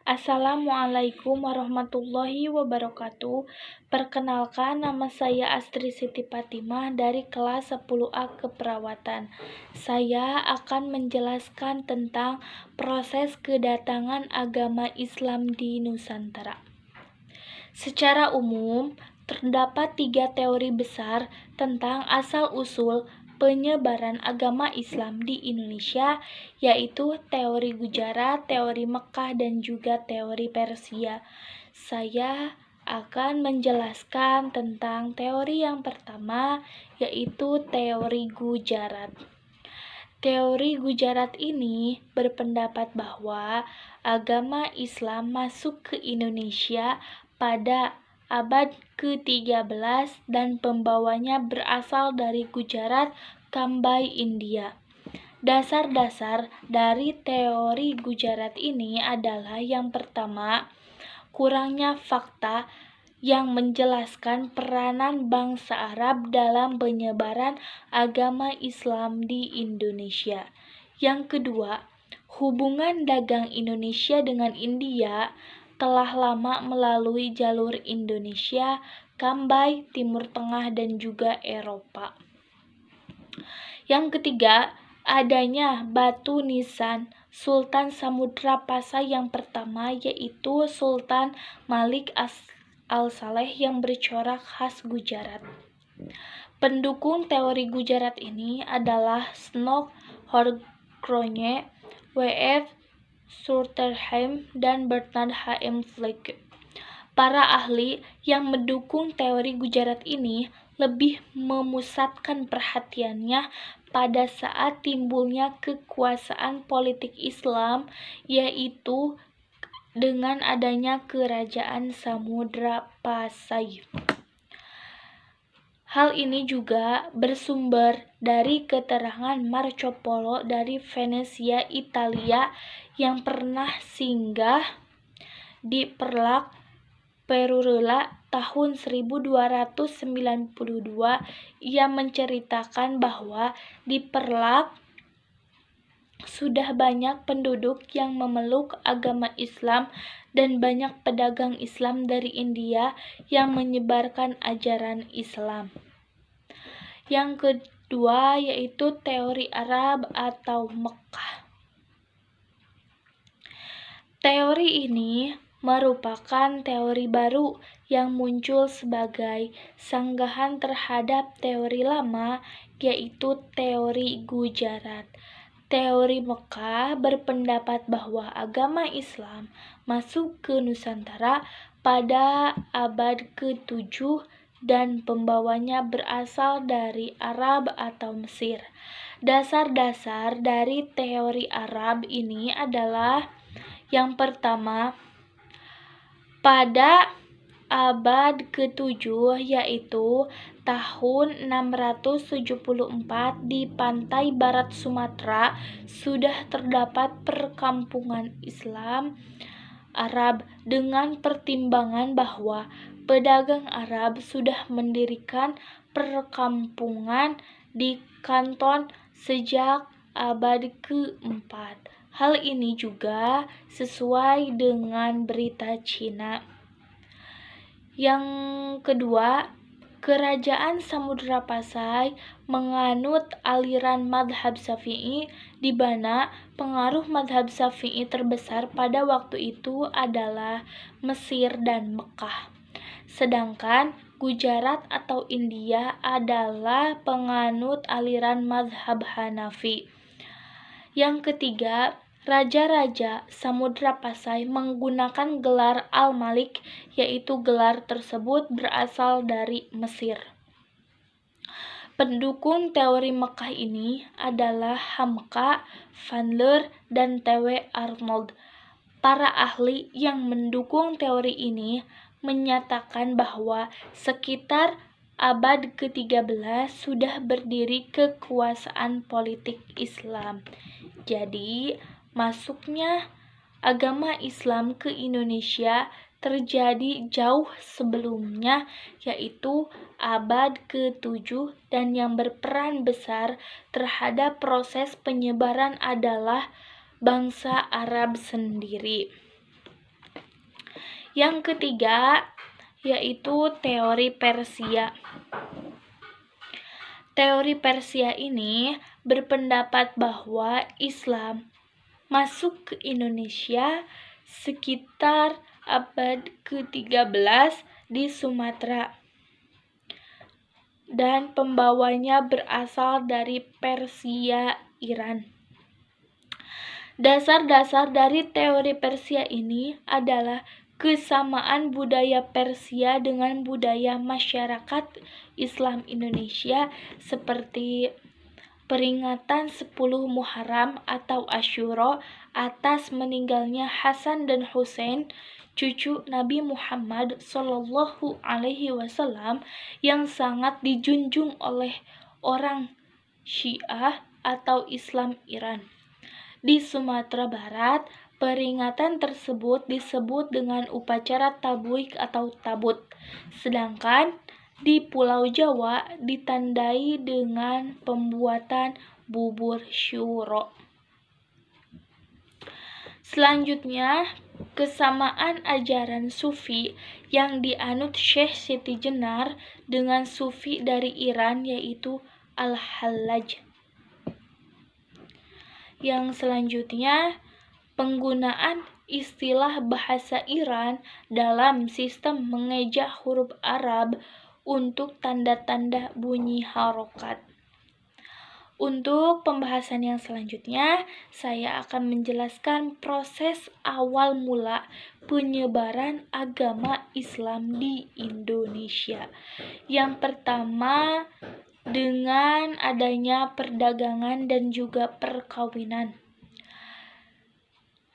Assalamualaikum warahmatullahi wabarakatuh. Perkenalkan, nama saya Astri Siti Fatimah dari kelas 10A Keperawatan. Saya akan menjelaskan tentang proses kedatangan agama Islam di Nusantara. Secara umum, terdapat 3 teori besar tentang asal-usul penyebaran agama Islam di Indonesia, yaitu teori Gujarat, teori Mekah, dan juga teori Persia. Saya akan menjelaskan tentang teori yang pertama, yaitu teori Gujarat. Teori Gujarat ini berpendapat bahwa agama Islam masuk ke Indonesia pada abad ke-13 dan pembawanya berasal dari Gujarat, Kambai, India. Dasar-dasar dari teori Gujarat ini adalah yang pertama, kurangnya fakta yang menjelaskan peranan bangsa Arab dalam penyebaran agama Islam di Indonesia. Yang kedua, hubungan dagang Indonesia dengan India telah lama melalui jalur Indonesia, Kambai, Timur Tengah, dan juga Eropa. Yang ketiga, adanya batu nisan Sultan Samudra Pasai yang pertama, yaitu Sultan Malik Al-Saleh yang bercorak khas Gujarat. Pendukung teori Gujarat ini adalah Snow Horgrove, W.F. Sutherland, dan Bernard H.M. Fleck. Para ahli yang mendukung teori Gujarat ini lebih memusatkan perhatiannya pada saat timbulnya kekuasaan politik Islam, yaitu dengan adanya kerajaan Samudra Pasai. Hal ini juga bersumber dari keterangan Marco Polo dari Venesia, Italia, yang pernah singgah di Perlak, Perula tahun 1292. Ia menceritakan bahwa di Perlak sudah banyak penduduk yang memeluk agama Islam dan banyak pedagang Islam dari India yang menyebarkan ajaran Islam. Yang kedua yaitu teori Arab atau Mekah. Teori ini merupakan teori baru yang muncul sebagai sanggahan terhadap teori lama, yaitu teori Gujarat. Teori Mekah berpendapat bahwa agama Islam masuk ke Nusantara pada abad ke-7 dan pembawanya berasal dari Arab atau Mesir. Dasar-dasar dari teori Arab ini adalah yang pertama, pada abad ke-7, yaitu tahun 674, di pantai barat Sumatera sudah terdapat perkampungan Islam Arab dengan pertimbangan bahwa pedagang Arab sudah mendirikan perkampungan di Kanton sejak abad ke-4. Hal ini juga sesuai dengan berita Cina. Yang kedua, kerajaan Samudra Pasai menganut aliran madhab Syafi'i, di mana pengaruh madhab Syafi'i terbesar pada waktu itu adalah Mesir dan Mekah. Sedangkan Gujarat atau India adalah penganut aliran madhab Hanafi. Yang ketiga, raja-raja Samudra Pasai menggunakan gelar Al-Malik, yaitu gelar tersebut berasal dari Mesir. Pendukung teori Mekah ini adalah Hamka, Van Leer, dan T.W. Arnold. Para ahli yang mendukung teori ini menyatakan bahwa sekitar abad ke-13 sudah berdiri kekuasaan politik Islam. Jadi, masuknya agama Islam ke Indonesia terjadi jauh sebelumnya, yaitu abad ke-7, dan yang berperan besar terhadap proses penyebaran adalah bangsa Arab sendiri. Yang ketiga yaitu teori Persia. Teori Persia ini berpendapat bahwa Islam masuk ke Indonesia sekitar abad ke-13 di Sumatera, dan pembawanya berasal dari Persia, Iran. Dasar-dasar dari teori Persia ini adalah kesamaan budaya Persia dengan budaya masyarakat Islam Indonesia, seperti peringatan 10 Muharram atau Asyura atas meninggalnya Hasan dan Husain, cucu Nabi Muhammad SAW, yang sangat dijunjung oleh orang Syiah atau Islam Iran. Di Sumatera Barat, peringatan tersebut disebut dengan upacara tablik atau tabut, sedangkan di Pulau Jawa ditandai dengan pembuatan bubur syuro. Selanjutnya, kesamaan ajaran Sufi yang dianut Syekh Siti Jenar dengan Sufi dari Iran, yaitu Al-Hallaj. Yang selanjutnya, penggunaan istilah bahasa Iran dalam sistem mengeja huruf Arab untuk tanda-tanda bunyi harokat. Untuk pembahasan yang selanjutnya, saya akan menjelaskan proses awal mula penyebaran agama Islam di Indonesia. Yang pertama, dengan adanya perdagangan dan juga perkawinan.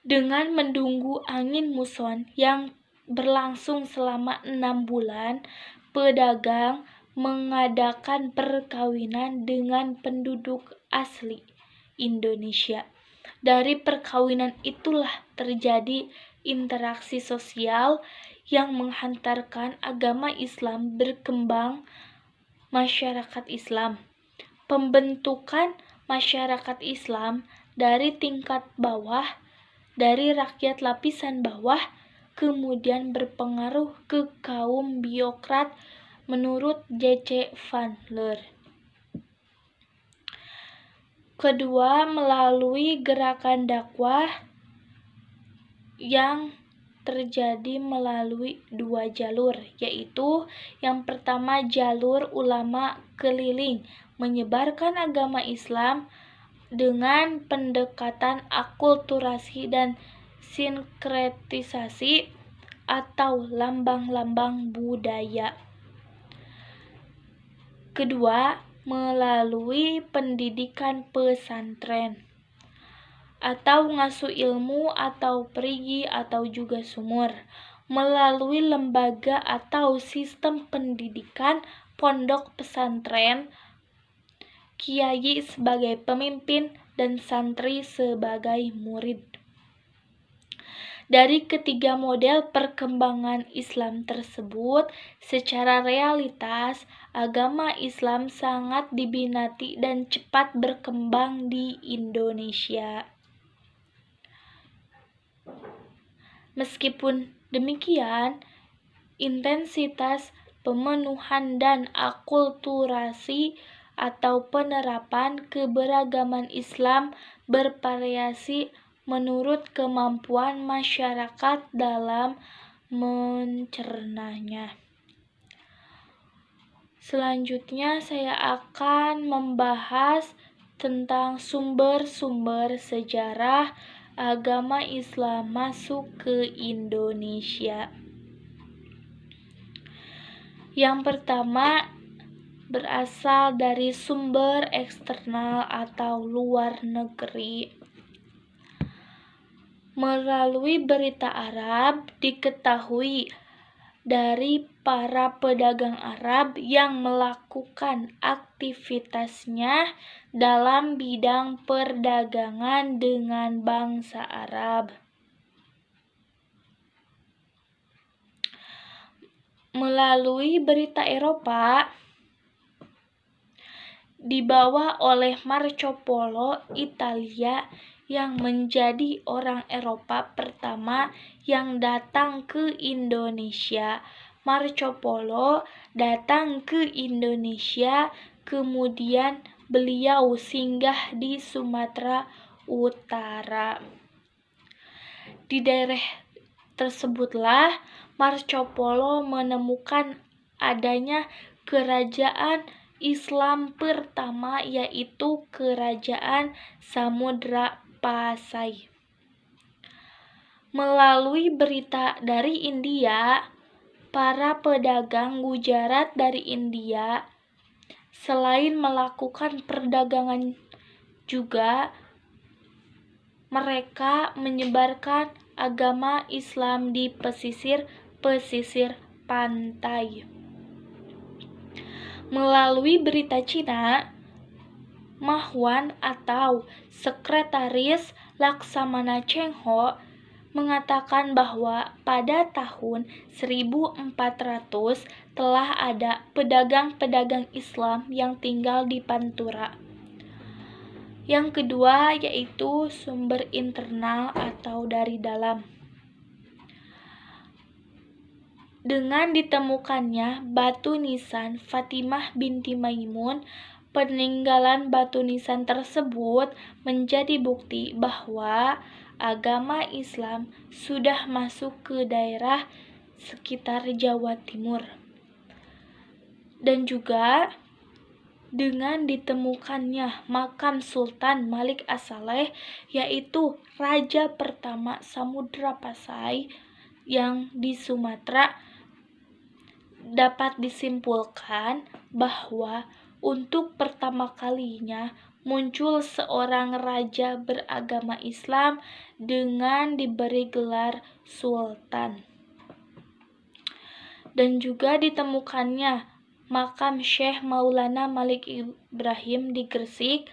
Dengan menunggu angin muson yang berlangsung selama 6 bulan, pedagang mengadakan perkawinan dengan penduduk asli Indonesia. Dari perkawinan itulah terjadi interaksi sosial yang menghantarkan agama Islam berkembang. Masyarakat Islam. Pembentukan masyarakat Islam dari tingkat bawah, dari rakyat lapisan bawah, kemudian berpengaruh ke kaum birokrat menurut J.C. Vandler. Kedua, melalui gerakan dakwah yang terjadi melalui 2 jalur, yaitu yang pertama jalur ulama keliling menyebarkan agama Islam dengan pendekatan akulturasi dan sinkretisasi atau lambang-lambang budaya. Kedua, melalui pendidikan pesantren atau ngasuh ilmu atau perigi atau juga sumur, melalui lembaga atau sistem pendidikan pondok pesantren, kiai sebagai pemimpin dan santri sebagai murid. Dari ketiga model perkembangan Islam tersebut, secara realitas agama Islam sangat diminati dan cepat berkembang di Indonesia. Meskipun demikian, intensitas pemenuhan dan akulturasi atau penerapan keberagaman Islam bervariasi menurut kemampuan masyarakat dalam mencernanya. Selanjutnya saya akan membahas tentang sumber-sumber sejarah agama Islam masuk ke Indonesia. Yang pertama, berasal dari sumber eksternal atau luar negeri. Melalui berita Arab diketahui dari para pedagang Arab yang melakukan aktivitasnya dalam bidang perdagangan dengan bangsa Arab. Melalui berita Eropa dibawa oleh Marco Polo Italia yang menjadi orang Eropa pertama yang datang ke Indonesia. Marco Polo datang ke Indonesia, kemudian beliau singgah di Sumatera Utara. Di daerah tersebutlah Marco Polo menemukan adanya kerajaan Islam pertama, yaitu Kerajaan Samudra Pasai. Melalui berita dari India, para pedagang Gujarat dari India selain melakukan perdagangan juga mereka menyebarkan agama Islam di pesisir pantai. Melalui berita Cina, Ma Huan atau Sekretaris Laksamana Cheng Ho mengatakan bahwa pada tahun 1400 telah ada pedagang-pedagang Islam yang tinggal di Pantura. Yang kedua yaitu sumber internal atau dari dalam. Dengan ditemukannya batu nisan Fatimah binti Maimun, peninggalan batu nisan tersebut menjadi bukti bahwa agama Islam sudah masuk ke daerah sekitar Jawa Timur. Dan juga dengan ditemukannya makam Sultan Malik As-Saleh, yaitu raja pertama Samudra Pasai yang di Sumatera, dapat disimpulkan bahwa untuk pertama kalinya muncul seorang raja beragama Islam dengan diberi gelar sultan. Dan juga ditemukannya makam Syekh Maulana Malik Ibrahim di Gresik.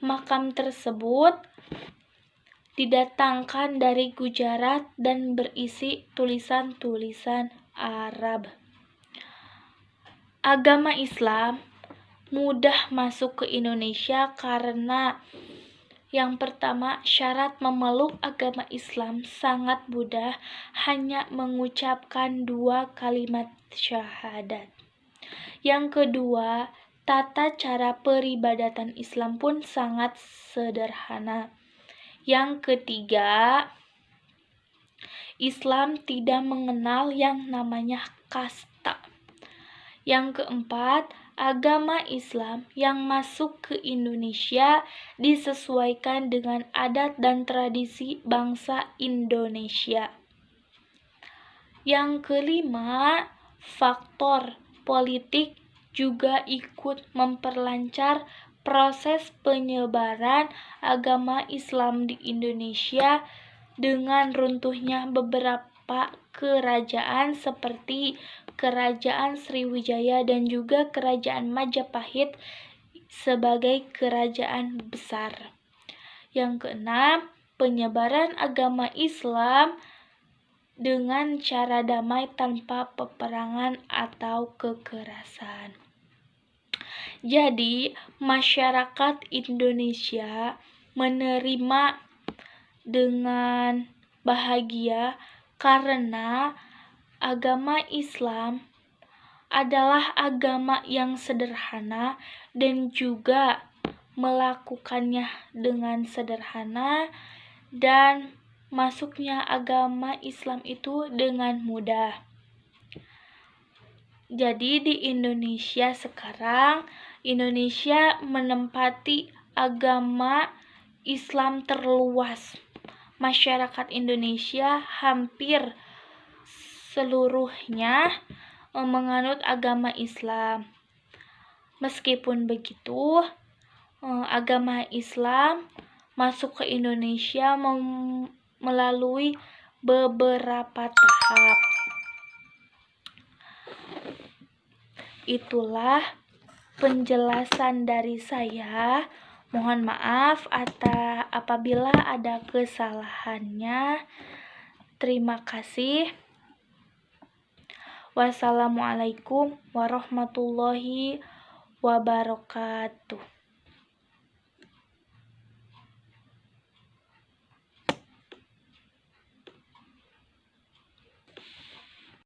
Makam tersebut didatangkan dari Gujarat dan berisi tulisan-tulisan Arab. Agama Islam mudah masuk ke Indonesia karena yang pertama, syarat memeluk agama Islam sangat mudah, hanya mengucapkan 2 kalimat syahadat. Yang kedua, tata cara peribadatan Islam pun sangat sederhana. Yang ketiga, Islam tidak mengenal yang namanya kasta. Yang keempat, agama Islam yang masuk ke Indonesia disesuaikan dengan adat dan tradisi bangsa Indonesia. Yang kelima, faktor politik juga ikut memperlancar proses penyebaran agama Islam di Indonesia dengan runtuhnya beberapa kerajaan seperti Kerajaan Sriwijaya dan juga Kerajaan Majapahit sebagai kerajaan besar. Yang keenam, penyebaran agama Islam dengan cara damai tanpa peperangan atau kekerasan. Jadi, masyarakat Indonesia menerima dengan bahagia karena agama Islam adalah agama yang sederhana dan juga melakukannya dengan sederhana, dan masuknya agama Islam itu dengan mudah. Jadi di Indonesia sekarang, Indonesia menempati agama Islam terluas. Masyarakat Indonesia hampir seluruhnya menganut agama Islam. Meskipun begitu, agama Islam masuk ke Indonesia melalui beberapa tahap. Itulah penjelasan dari saya. Mohon maaf apabila ada kesalahannya. Terima kasih. Wassalamualaikum warahmatullahi wabarakatuh.